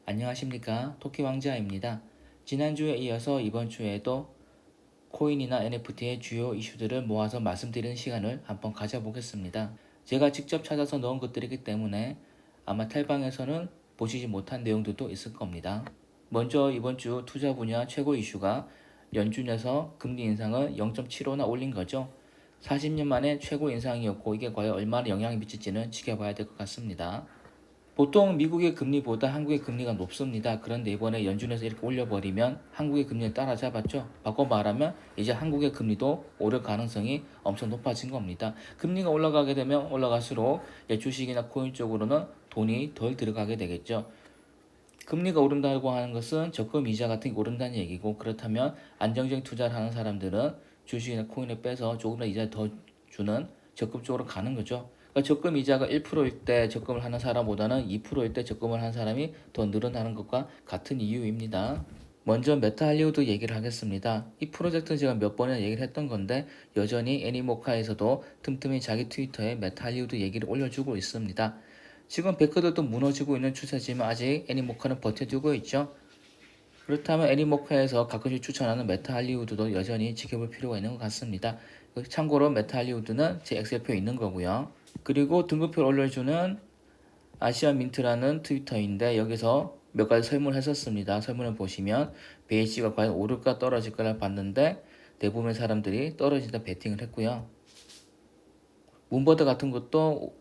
안녕하십니까, 토끼왕자입니다. 지난주에 이어서 이번 주에도 코인이나 NFT의 주요 이슈들을 모아서 말씀드리는 시간을 한번 가져보겠습니다. 제가 직접 찾아서 넣은 것들이기 때문에 아마 탈방에서는 보시지 못한 내용들도 있을 겁니다. 먼저 이번 주 투자 분야 최고 이슈가 연준에서 금리 인상을 0.75나 올린 거죠. 40년 만에 최고 인상이었고 이게 과연 얼마나 영향을 미칠지는 지켜봐야 될 것 같습니다. 보통 미국의 금리보다 한국의 금리가 높습니다. 그런데 이번에 연준에서 이렇게 올려버리면 한국의 금리를 따라잡았죠. 바꿔 말하면 이제 한국의 금리도 오를 가능성이 엄청 높아진 겁니다. 금리가 올라가게 되면 올라갈수록 주식이나 코인 쪽으로는 돈이 덜 들어가게 되겠죠. 금리가 오른다고 하는 것은 적금 이자 같은 게 오른다는 얘기고, 그렇다면 안정적인 투자를 하는 사람들은 주식이나 코인을 빼서 조금 더 이자 더 주는 적금 쪽으로 가는 거죠. 그러니까 적금 이자가 1%일 때 적금을 하는 사람보다는 2%일 때 적금을 하는 사람이 더 늘어나는 것과 같은 이유입니다. 먼저 메타 할리우드 얘기를 하겠습니다. 이 프로젝트는 제가 몇 번이나 얘기를 했던 건데 여전히 애니모카에서도 틈틈이 자기 트위터에 메타 할리우드 얘기를 올려주고 있습니다. 지금 백화도도 무너지고 있는 추세지만 아직 애니모카는 버텨두고 있죠. 그렇다면 애니모카에서 가끔씩 추천하는 메타 할리우드도 여전히 지켜볼 필요가 있는 것 같습니다. 참고로 메타 할리우드는 제 엑셀표에 있는 거고요. 그리고 등급표를 올려주는 아시아민트라는 트위터인데 여기서 몇 가지 설문을 했었습니다. 설문을 보시면 BH가 과연 오를까 떨어질까를 봤는데 대부분의 사람들이 떨어진다 베팅을 했고요. 문버드 같은 것도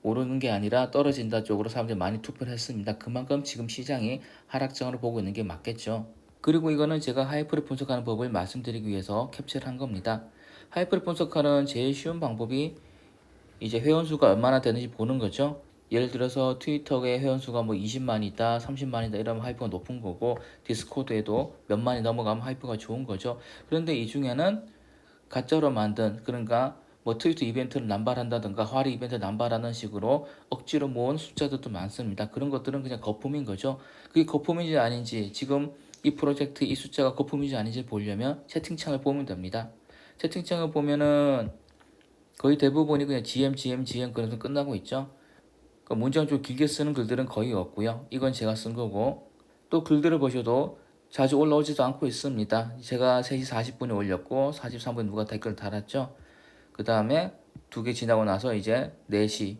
오르는 게 아니라 떨어진다 쪽으로 사람들이 많이 투표를 했습니다. 그만큼 지금 시장이 하락장으로 보고 있는 게 맞겠죠. 그리고 이거는 제가 하이프를 분석하는 법을 말씀드리기 위해서 캡처를 한 겁니다. 하이프를 분석하는 제일 쉬운 방법이 이제 회원수가 얼마나 되는지 보는 거죠. 예를 들어서 트위터에 회원수가 뭐 20만이다, 30만이다 이러면 하이프가 높은 거고, 디스코드에도 몇 만이 넘어가면 하이프가 좋은 거죠. 그런데 이 중에는 가짜로 만든, 그러니까 뭐 트위터 이벤트를 남발한다든가 화리 이벤트 남발하는 식으로 억지로 모은 숫자들도 많습니다. 그런 것들은 그냥 거품인 거죠. 그게 거품인지 아닌지, 지금 이 프로젝트 이 숫자가 거품인지 아닌지 보려면 채팅창을 보면 됩니다. 채팅창을 보면은 거의 대부분이 그냥 GM 그래서 끝나고 있죠. 그러니까 문장을 좀 길게 쓰는 글들은 거의 없고요. 이건 제가 쓴 거고, 또 글들을 보셔도 자주 올라오지도 않고 있습니다. 제가 3시 40분에 올렸고 43분에 누가 댓글을 달았죠. 그 다음에 2개 지나고 나서 이제 4시,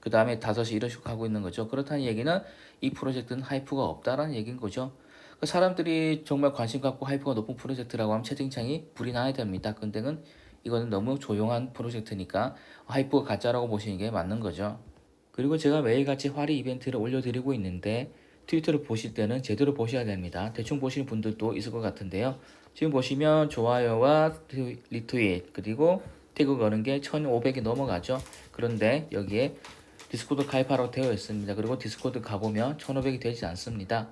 그 다음에 5시 이런 식으로 하고 있는 거죠. 그렇다는 얘기는 이 프로젝트는 하이프가 없다라는 얘기인 거죠. 그 사람들이 정말 관심 갖고 하이프가 높은 프로젝트라고 하면 채팅창이 불이 나야 됩니다. 근데는 이거는 너무 조용한 프로젝트니까 하이프가 가짜라고 보시는 게 맞는 거죠. 그리고 제가 매일같이 화리 이벤트를 올려드리고 있는데 트위터를 보실 때는 제대로 보셔야 됩니다. 대충 보시는 분들도 있을 것 같은데요. 지금 보시면 좋아요와 리트윗 그리고 태그 거는 게 1500이 넘어가죠. 그런데 여기에 디스코드 가입하라고 되어 있습니다. 그리고 디스코드 가보면 1500이 되지 않습니다.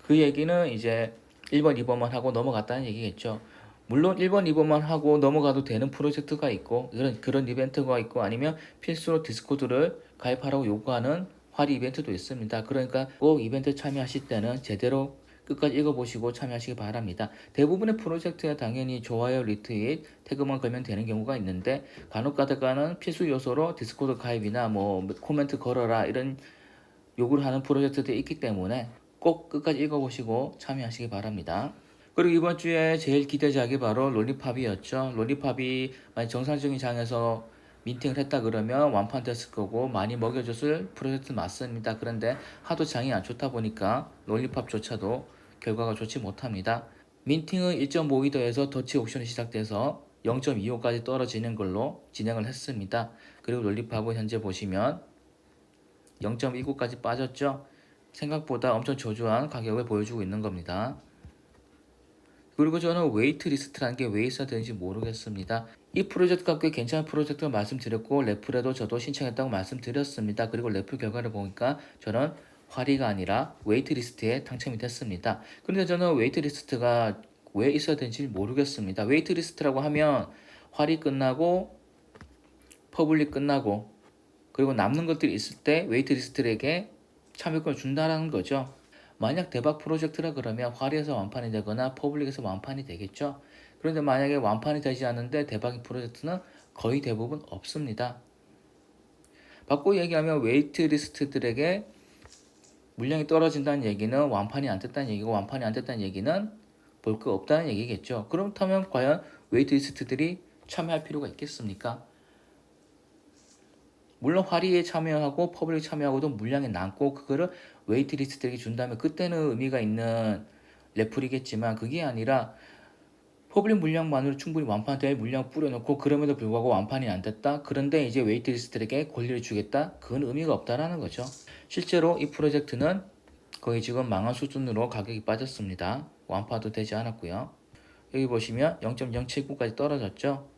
그 얘기는 이제 1번, 2번만 하고 넘어갔다는 얘기겠죠. 물론 1번, 2번만 하고 넘어가도 되는 프로젝트가 있고 그런 이벤트가 있고 아니면 필수로 디스코드를 가입하라고 요구하는 화리 이벤트도 있습니다. 그러니까 꼭 이벤트 참여하실 때는 제대로 끝까지 읽어보시고 참여하시기 바랍니다. 대부분의 프로젝트에 당연히 좋아요, 리트윗, 태그만 걸면 되는 경우가 있는데 간혹 가다가는 필수 요소로 디스코드 가입이나 뭐 코멘트 걸어라 이런 요구를 하는 프로젝트들이 있기 때문에 꼭 끝까지 읽어보시고 참여하시기 바랍니다. 그리고 이번 주에 제일 기대작이 바로 롤리팝이었죠. 롤리팝이 만약 정상적인 장에서 민팅을 했다 그러면 완판됐을 거고 많이 먹여줬을 프로젝트 맞습니다. 그런데 하도 장이 안 좋다 보니까 롤리팝조차도 결과가 좋지 못합니다. 민팅은 1.5위더에서 더치 옥션이 시작돼서 0.25까지 떨어지는 걸로 진행을 했습니다. 그리고 롤리팝은 현재 보시면 0.29까지 빠졌죠. 생각보다 엄청 저조한 가격을 보여주고 있는 겁니다. 그리고 저는 웨이트 리스트라는 게 왜 있어야 되는지 모르겠습니다. 이 프로젝트가 꽤 괜찮은 프로젝트를 말씀드렸고 레플에도 저도 신청했다고 말씀드렸습니다. 그리고 레플 결과를 보니까 저는 화리가 아니라 웨이트 리스트에 당첨이 됐습니다. 그런데 저는 웨이트 리스트가 왜 있어야 되는지 모르겠습니다. 웨이트 리스트라고 하면 화리 끝나고 퍼블릭 끝나고 그리고 남는 것들이 있을 때 웨이트 리스트에게 참여권을 준다는 거죠. 만약 대박 프로젝트라 그러면 화리에서 완판이 되거나 퍼블릭에서 완판이 되겠죠. 그런데 만약에 완판이 되지 않는데 대박인 프로젝트는 거의 대부분 없습니다. 바꿔 얘기하면 웨이트 리스트들에게 물량이 떨어진다는 얘기는 완판이 안 됐다는 얘기고 완판이 안 됐다는 얘기는 볼 거 없다는 얘기겠죠. 그렇다면 과연 웨이트리스트들이 참여할 필요가 있겠습니까? 물론 화리에 참여하고 퍼블릭 참여하고도 물량이 남고 그거를 웨이트리스트에게 준다면 그때는 의미가 있는 레플이겠지만 그게 아니라 퍼블릭 물량만으로 충분히 완판될 물량 뿌려놓고 그럼에도 불구하고 완판이 안 됐다. 그런데 이제 웨이트리스트에게 권리를 주겠다. 그건 의미가 없다라는 거죠. 실제로 이 프로젝트는 거의 지금 망한 수준으로 가격이 빠졌습니다. 완파도 되지 않았고요. 여기 보시면 0.079까지 떨어졌죠.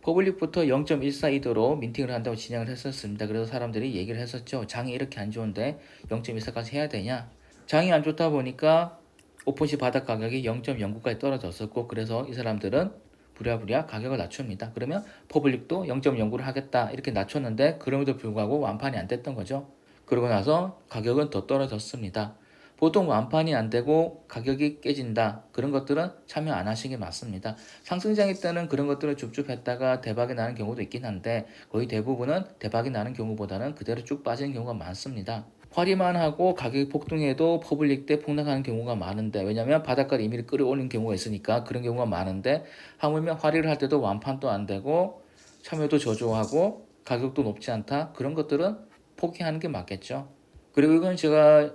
퍼블릭부터 0.142도로 민팅을 한다고 진행을 했었습니다. 그래서 사람들이 얘기를 했었죠. 장이 이렇게 안 좋은데 0.14까지 해야 되냐? 장이 안 좋다 보니까 오픈시 바닥 가격이 0.09까지 떨어졌었고 그래서 이 사람들은 부랴부랴 가격을 낮춥니다. 그러면 퍼블릭도 0.09를 하겠다 이렇게 낮췄는데 그럼에도 불구하고 완판이 안 됐던 거죠. 그러고 나서 가격은 더 떨어졌습니다. 보통 완판이 안 되고 가격이 깨진다. 그런 것들은 참여 안 하시는 게 맞습니다. 상승장일 때는 그런 것들을 줍줍했다가 대박이 나는 경우도 있긴 한데 거의 대부분은 대박이 나는 경우보다는 그대로 쭉 빠지는 경우가 많습니다. 화리만 하고 가격이 폭등해도 퍼블릭 때 폭락하는 경우가 많은데 왜냐면 바닷가를 이미 끌어올린 경우가 있으니까 그런 경우가 많은데 하물며 화리를 할 때도 완판도 안 되고 참여도 저조하고 가격도 높지 않다. 그런 것들은 포기하는 게 맞겠죠. 그리고 이건 제가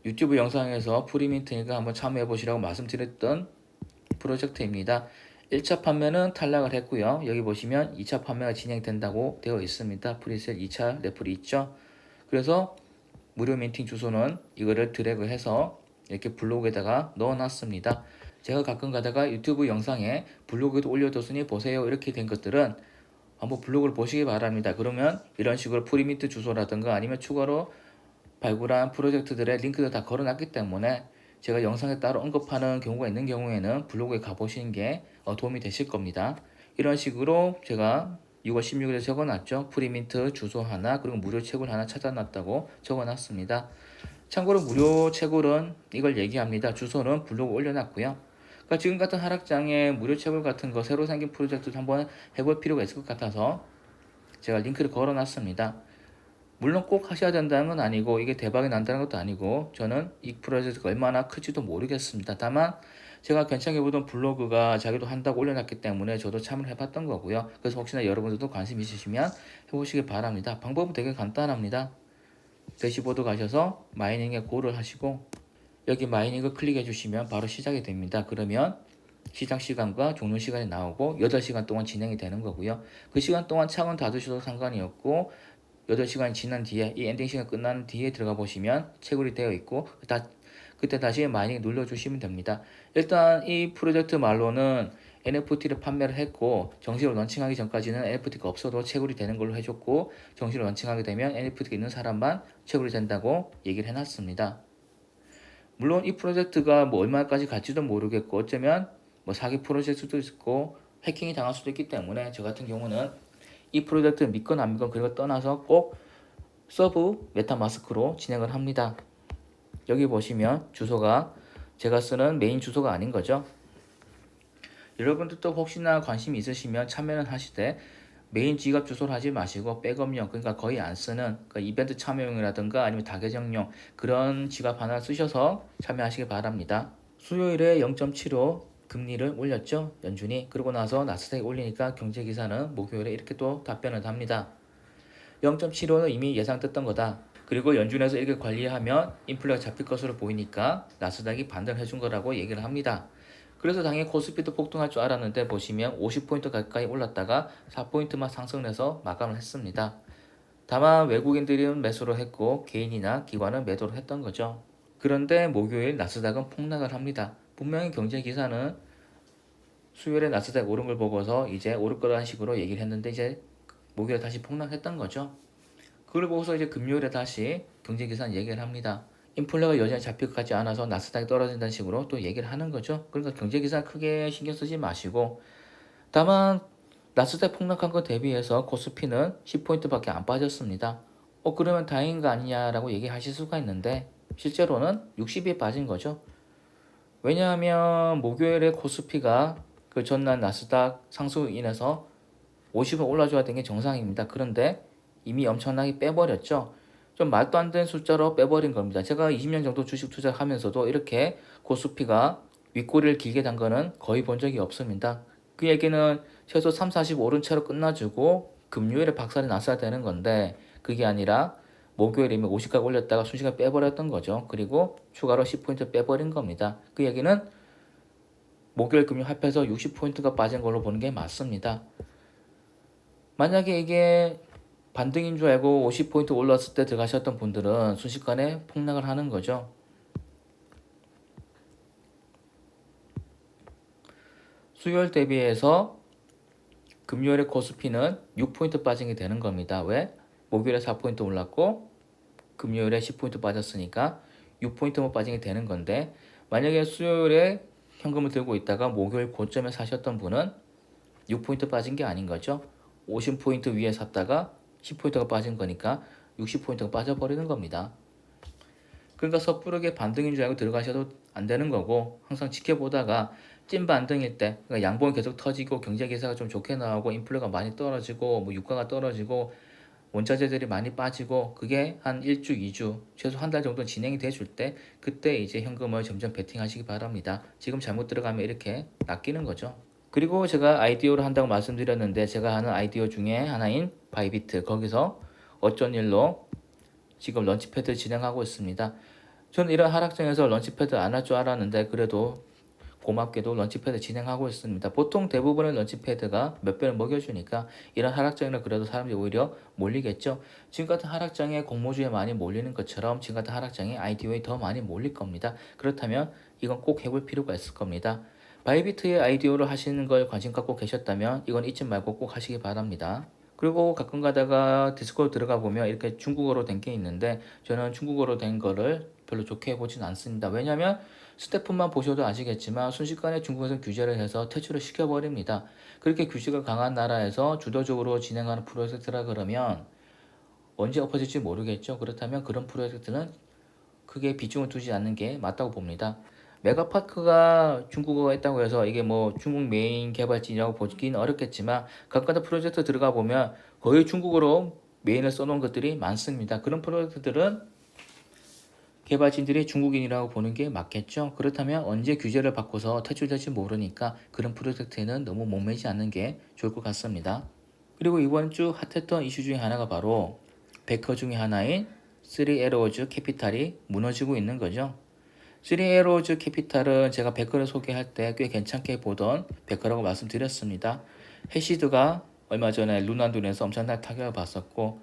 유튜브 영상에서 프리민트니까 한번 참여해 보시라고 말씀드렸던 프로젝트입니다. 1차 판매는 탈락을 했고요. 여기 보시면 2차 판매가 진행된다고 되어 있습니다. 프리셀 2차 레플이 있죠. 그래서 무료 민팅 주소는 이거를 드래그해서 이렇게 블로그에다가 넣어놨습니다. 제가 가끔 가다가 유튜브 영상에 블로그에도 올려뒀으니 보세요 이렇게 된 것들은 한번 블로그를 보시기 바랍니다. 그러면 이런 식으로 프리민트 주소라든가 아니면 추가로 발굴한 프로젝트들의 링크를 다 걸어놨기 때문에 제가 영상에 따로 언급하는 경우가 있는 경우에는 블로그에 가보시는 게 도움이 되실 겁니다. 이런 식으로 제가 6월 16일에 적어놨죠. 프리민트 주소 하나 그리고 무료 채굴 하나 찾아놨다고 적어놨습니다. 참고로 무료 채굴은 이걸 얘기합니다. 주소는 블로그 올려놨고요. 그러니까 지금 같은 하락장에 무료 채굴 같은 거 새로 생긴 프로젝트도 한번 해볼 필요가 있을 것 같아서 제가 링크를 걸어놨습니다. 물론 꼭 하셔야 된다는 건 아니고 이게 대박이 난다는 것도 아니고 저는 이 프로젝트가 얼마나 클지도 모르겠습니다. 다만 제가 괜찮게 보던 블로그가 자기도 한다고 올려놨기 때문에 저도 참여를 해봤던 거고요. 그래서 혹시나 여러분들도 관심 있으시면 해보시길 바랍니다. 방법은 되게 간단합니다. 대시보드 가셔서 마이닝에 고를 하시고 여기 마이닝을 클릭해 주시면 바로 시작이 됩니다. 그러면 시작 시간과 종료 시간이 나오고 8시간 동안 진행이 되는 거고요. 그 시간 동안 창은 닫으셔도 상관이 없고 8시간이 지난 뒤에 이 엔딩 시간 끝난 뒤에 들어가 보시면 채굴이 되어 있고 그때 다시 마이닝 눌러주시면 됩니다. 일단 이 프로젝트 말로는 NFT를 판매를 했고 정식으로 런칭하기 전까지는 NFT가 없어도 채굴이 되는 걸로 해줬고 정식으로 런칭하게 되면 NFT가 있는 사람만 채굴이 된다고 얘기를 해놨습니다. 물론 이 프로젝트가 뭐 얼마까지 갈지도 모르겠고 어쩌면 뭐 사기 프로젝트도 있고 해킹이 당할 수도 있기 때문에 저 같은 경우는 이 프로젝트를 믿건 안 믿건 그걸 떠나서 꼭 서브 메타마스크로 진행을 합니다. 여기 보시면 주소가 제가 쓰는 메인 주소가 아닌 거죠. 여러분들도 혹시나 관심이 있으시면 참여는 하시되 메인 지갑 주소를 하지 마시고 백업용 그러니까 거의 안 쓰는 그러니까 이벤트 참여용이라든가 아니면 다계정용 그런 지갑 하나 쓰셔서 참여하시기 바랍니다. 수요일에 0.75 금리를 올렸죠. 연준이. 그러고 나서 나스닥이 올리니까 경제기사는 목요일에 이렇게 또 답변을 합니다. 0.75는 이미 예상됐던 거다. 그리고 연준에서 이렇게 관리하면 인플레가 잡힐 것으로 보이니까 나스닥이 반등을 해준 거라고 얘기를 합니다. 그래서 당연히 코스피도 폭등할 줄 알았는데 보시면 50포인트 가까이 올랐다가 4포인트만 상승해서 마감을 했습니다. 다만 외국인들은 매수를 했고 개인이나 기관은 매도를 했던 거죠. 그런데 목요일 나스닥은 폭락을 합니다. 분명히 경제기사는 수요일에 나스닥 오른 걸 보고서 이제 오를 거라는 식으로 얘기를 했는데 이제 목요일에 다시 폭락했던 거죠. 그걸 보고서 이제 금요일에 다시 경제기사는 얘기를 합니다. 인플레가 여전히 잡힐 것 같지 않아서 나스닥이 떨어진다는 식으로 또 얘기를 하는 거죠. 그러니까 경제기사 크게 신경 쓰지 마시고 다만 나스닥 폭락한 것 대비해서 코스피는 10포인트밖에 안 빠졌습니다. 그러면 다행인 거 아니냐라고 얘기하실 수가 있는데 실제로는 60이 빠진 거죠. 왜냐하면 목요일에 코스피가 그 전날 나스닥 상승으로 인해서 50은 올라줘야 되는 게 정상입니다. 그런데 이미 엄청나게 빼버렸죠. 좀 말도 안 되는 숫자로 빼버린 겁니다. 제가 20년 정도 주식 투자를 하면서도 이렇게 코스피가 윗꼬리를 길게 단 거는 거의 본 적이 없습니다. 그 얘기는 최소 3, 40 오른 채로 끝나주고 금요일에 박살이 났어야 되는 건데 그게 아니라 목요일이면 50까지 올렸다가 순식간에 빼버렸던 거죠. 그리고 추가로 10포인트 빼버린 겁니다. 그 얘기는 목요일 금요일 합해서 60포인트가 빠진 걸로 보는 게 맞습니다. 만약에 이게 반등인 줄 알고 50포인트 올랐을 때 들어가셨던 분들은 순식간에 폭락을 하는 거죠. 수요일 대비해서 금요일에 코스피는 6포인트 빠진 게 되는 겁니다. 왜? 목요일에 4포인트 올랐고 금요일에 10포인트 빠졌으니까 6포인트만 빠진 게 되는 건데 만약에 수요일에 현금을 들고 있다가 목요일 고점에 사셨던 분은 6포인트 빠진 게 아닌 거죠. 50포인트 위에 샀다가 10포인트가 빠진 거니까 60포인트가 빠져버리는 겁니다. 그러니까 섣부르게 반등인 줄 알고 들어가셔도 안 되는 거고 항상 지켜보다가 찐 반등일 때 그러니까 양봉이 계속 터지고 경제 기사가 좀 좋게 나오고 인플레가 많이 떨어지고 뭐 유가가 떨어지고 원자재들이 많이 빠지고 그게 한 1주, 2주, 최소 한 달 정도 진행이 돼줄 때 그때 이제 현금을 점점 베팅하시기 바랍니다. 지금 잘못 들어가면 이렇게 낚이는 거죠. 그리고 제가 아이디어를 한다고 말씀드렸는데 제가 하는 아이디어 중에 하나인 바이비트 거기서 어쩐 일로 지금 런치패드 진행하고 있습니다. 저는 이런 하락장에서 런치패드 안 할 줄 알았는데 그래도 고맙게도 런치패드 진행하고 있습니다. 보통 대부분의 런치패드가 몇 배를 먹여주니까 이런 하락장에는 그래도 사람들이 오히려 몰리겠죠. 지금 같은 하락장에 공모주에 많이 몰리는 것처럼 지금 같은 하락장에 아이디어에 더 많이 몰릴 겁니다. 그렇다면 이건 꼭 해볼 필요가 있을 겁니다. 바이비트의 아이디어를 하시는 걸 관심 갖고 계셨다면 이건 잊지 말고 꼭 하시기 바랍니다. 그리고 가끔 가다가 디스코드 들어가 보면 이렇게 중국어로 된 게 있는데 저는 중국어로 된 거를 별로 좋게 보진 않습니다. 왜냐하면 스태프만 보셔도 아시겠지만 순식간에 중국에서 규제를 해서 퇴출을 시켜버립니다. 그렇게 규제가 강한 나라에서 주도적으로 진행하는 프로젝트라 그러면 언제 엎어질지 모르겠죠. 그렇다면 그런 프로젝트는 크게 비중을 두지 않는 게 맞다고 봅니다. 메가파크가 중국어가 있다고 해서 이게 뭐 중국 메인 개발진이라고 보기는 어렵겠지만 각각의 프로젝트 들어가 보면 거의 중국어로 메인을 써놓은 것들이 많습니다. 그런 프로젝트들은 개발진들이 중국인이라고 보는 게 맞겠죠. 그렇다면 언제 규제를 바꿔서 퇴출될지 모르니까 그런 프로젝트에는 너무 목매지 않는 게 좋을 것 같습니다. 그리고 이번 주 핫했던 이슈 중에 하나가 바로 베커 중에 하나인 3에로즈 캐피탈이 무너지고 있는 거죠. 3에로즈 캐피탈은 제가 베커를 소개할 때 꽤 괜찮게 보던 베커라고 말씀드렸습니다. 해시드가 얼마 전에 루난돈에서 엄청난 타격을 봤었고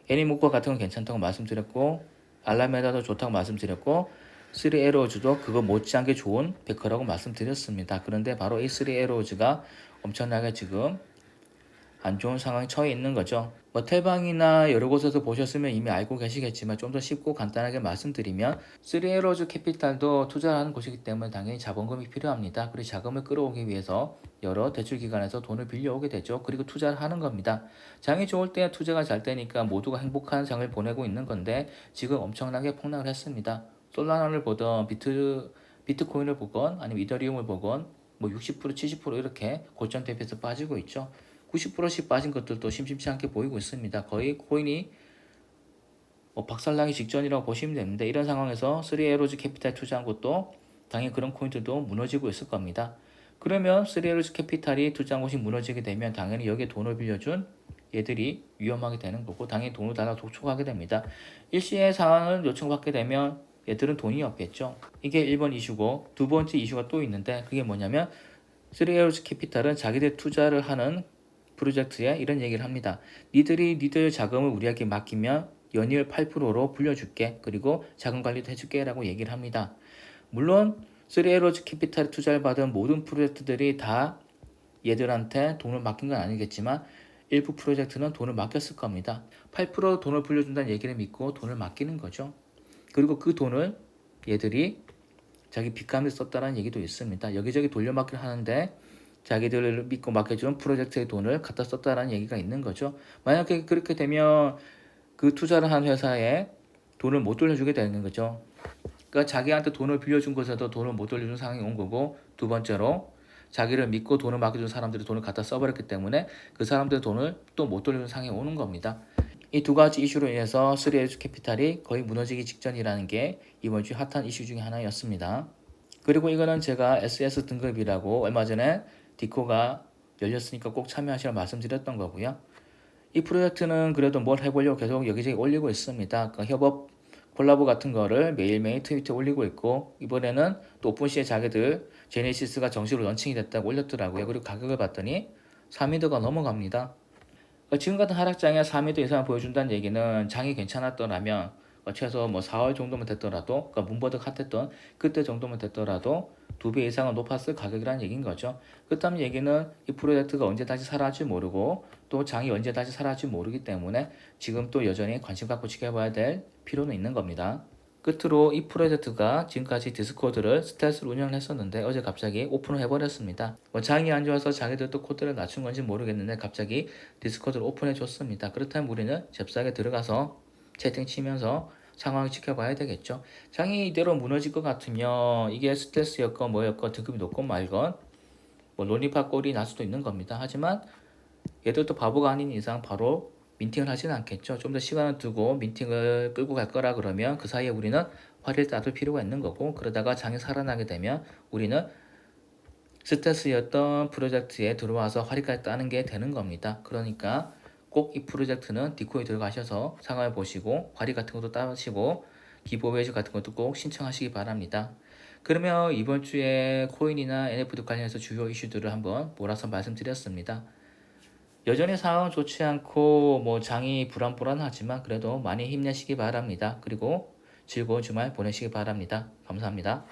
애니모과 같은 건 괜찮다고 말씀드렸고 알라메다도 좋다고 말씀드렸고 3에로즈도 그거 못지않게 좋은 베커라고 말씀드렸습니다. 그런데 바로 이 3에로즈가 엄청나게 지금 안 좋은 상황에 처해 있는 거죠. 뭐 텔방이나 여러 곳에서 보셨으면 이미 알고 계시겠지만 좀 더 쉽고 간단하게 말씀드리면 3에로즈 캐피탈도 투자하는 곳이기 때문에 당연히 자본금이 필요합니다. 그리고 자금을 끌어오기 위해서 여러 대출기관에서 돈을 빌려오게 되죠. 그리고 투자를 하는 겁니다. 장이 좋을 때 투자가 잘 되니까 모두가 행복한 장을 보내고 있는 건데 지금 엄청나게 폭락을 했습니다. 솔라나를 보던 비트코인을 보건 아니면 이더리움을 보건 뭐 60% 70% 이렇게 고점 대비해서 빠지고 있죠. 90%씩 빠진 것들도 심심치 않게 보이고 있습니다. 거의 코인이 박살나기 직전이라고 보시면 되는데 이런 상황에서 3에로즈 캐피탈 투자한 것도 당연히 그런 코인들도 무너지고 있을 겁니다. 그러면 3에로즈 캐피탈이 투자한 곳이 무너지게 되면 당연히 여기에 돈을 빌려준 얘들이 위험하게 되는 거고 당연히 돈을 달라 독촉하게 됩니다. 일시의 상황을 요청받게 되면 얘들은 돈이 없겠죠. 이게 1번 이슈고 두 번째 이슈가 또 있는데 그게 뭐냐면 3에로즈 캐피탈은 자기들 투자를 하는 프로젝트에 이런 얘기를 합니다. 니들 자금을 우리에게 맡기면 연이율 8%로 불려줄게. 그리고 자금 관리도 해줄게 라고 얘기를 합니다. 물론 3에로즈 캐피탈에 투자를 받은 모든 프로젝트들이 다 얘들한테 돈을 맡긴 건 아니겠지만 일부 프로젝트는 돈을 맡겼을 겁니다. 8% 돈을 불려준다는 얘기를 믿고 돈을 맡기는 거죠. 그리고 그 돈을 얘들이 자기 빚감에 썼다는 얘기도 있습니다. 여기저기 돌려막기를 하는데 자기들을 믿고 맡겨준 프로젝트의 돈을 갖다 썼다라는 얘기가 있는 거죠. 만약에 그렇게 되면 그 투자를 한 회사에 돈을 못 돌려주게 되는 거죠. 그러니까 자기한테 돈을 빌려준 곳에도 돈을 못 돌려주는 상황이 온 거고 두 번째로 자기를 믿고 돈을 맡겨준 사람들이 돈을 갖다 써버렸기 때문에 그 사람들의 돈을 또 못 돌려주는 상황이 오는 겁니다. 이 두 가지 이슈로 인해서 3H 캐피탈이 거의 무너지기 직전이라는 게 이번 주 핫한 이슈 중에 하나였습니다. 그리고 이거는 제가 SS 등급이라고 얼마 전에 디코가 열렸으니까 꼭 참여하시라고 말씀드렸던 거고요. 이 프로젝트는 그래도 뭘 해보려고 계속 여기저기 올리고 있습니다. 그러니까 협업 콜라보 같은 거를 매일매일 트위터에 올리고 있고, 이번에는 또 오픈시에 자기들 제네시스가 정식으로 런칭이 됐다고 올렸더라고요. 그리고 가격을 봤더니 3위드가 넘어갑니다. 지금 같은 하락장에 3위드 이상 보여준다는 얘기는 장이 괜찮았더라면 최소 뭐 4월 정도면 됐더라도, 그러니까 문버덕 핫했던 그때 정도면 됐더라도 2배 이상은 높았을 가격이라는 얘기인 거죠. 그렇다면 얘기는 이 프로젝트가 언제 다시 살아날지 모르고 또 장이 언제 다시 살아날지 모르기 때문에 지금 또 여전히 관심 갖고 지켜봐야 될 필요는 있는 겁니다. 끝으로 이 프로젝트가 지금까지 디스코드를 스텔스로 운영을 했었는데 어제 갑자기 오픈을 해버렸습니다. 뭐 장이 안 좋아서 자기들도 코드를 낮춘 건지 모르겠는데 갑자기 디스코드를 오픈해 줬습니다. 그렇다면 우리는 잽싸게 들어가서 채팅 치면서 상황을 지켜봐야 되겠죠. 장이 이대로 무너질 것 같으면 이게 스텔스였건 뭐였건 등급이 높건 말건 뭐 논리파 꼴이 날 수도 있는 겁니다. 하지만 얘들도 바보가 아닌 이상 바로 민팅을 하지는 않겠죠. 좀 더 시간을 두고 민팅을 끌고 갈 거라 그러면 그 사이에 우리는 화를 따둘 필요가 있는 거고, 그러다가 장이 살아나게 되면 우리는 스텔스였던 프로젝트에 들어와서 화리까지 따는 게 되는 겁니다. 그러니까 꼭 이 프로젝트는 디코에 들어가셔서 상황을 보시고 화리 같은 것도 따시고 기브웨이즈 같은 것도 꼭 신청하시기 바랍니다. 그러면 이번 주에 코인이나 NFT 관련해서 주요 이슈들을 한번 몰아서 말씀드렸습니다. 여전히 상황은 좋지 않고 뭐 장이 불안불안하지만 그래도 많이 힘내시기 바랍니다. 그리고 즐거운 주말 보내시기 바랍니다. 감사합니다.